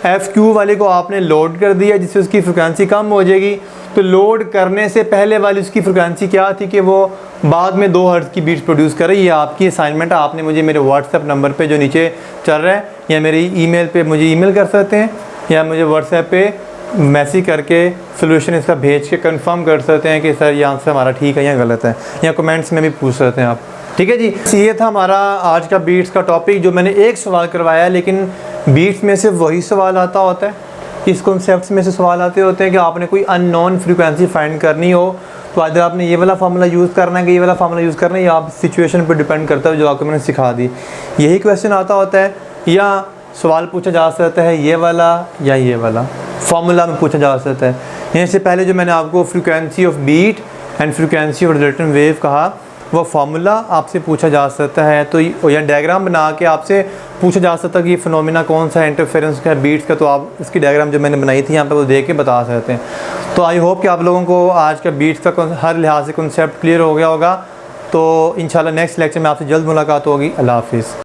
FQ वाले को आपने लोड कर दिया जिससे उसकी फ्रिक्वेंसी कम हो जाएगी। तो लोड करने से पहले वाली उसकी फ्रिक्वेंसी क्या थी कि वो बाद में 2 हर्ट्ज़ की बीट्स प्रोड्यूस करे। ये आपकी असाइनमेंट है, आपने मुझे मेरे व्हाट्सएप नंबर पे जो नीचे चल रहा है या मेरी ईमेल पे मुझे ईमेल कर सकते हैं, या मुझे व्हाट्सएप पे मैसेज करके सोल्यूशन इसका भेज के कंफर्म कर सकते हैं कि सर ये आंसर हमारा ठीक है या गलत है, या कमेंट्स में भी पूछ सकते हैं आप। ठीक है जी, ये था हमारा आज का बीट्स का टॉपिक, जो मैंने एक सवाल करवाया है, लेकिन बीट्स में से वही सवाल आता होता है, इस कॉन्सेप्ट्स में से सवाल आते होते हैं कि आपने कोई अननोन फ्रीक्वेंसी फाइंड करनी हो तो अगर आपने ये वाला फार्मूला यूज़ करना है कि ये वाला फार्मूला यूज़ करना है, या आप सिचुएशन पर डिपेंड करता है जो आपको मैंने सिखा दी, यही क्वेश्चन आता होता है। या सवाल पूछा जा सकता है ये वाला या ये वाला फार्मूला में पूछा जा सकता है। यहाँ से पहले जो मैंने आपको frequency of beat and frequency of resultant wave कहा, वो फार्मूला आपसे पूछा जा सकता है। तो या डायग्राम बना के आपसे पूछा जा सकता है कि फिनोमिना कौन सा इंटरफेरेंस का बीट्स का, तो आप इसकी डायग्राम जो मैंने बनाई थी यहाँ पे वो देख के बता सकते हैं। तो आई होप कि आप लोगों को आज का बीट्स का हर लिहाज से कॉन्सेप्ट क्लियर हो गया होगा। तो इंशाल्लाह नेक्स्ट लेक्चर में आपसे जल्द मुलाकात होगी। अल्लाह हाफिज़।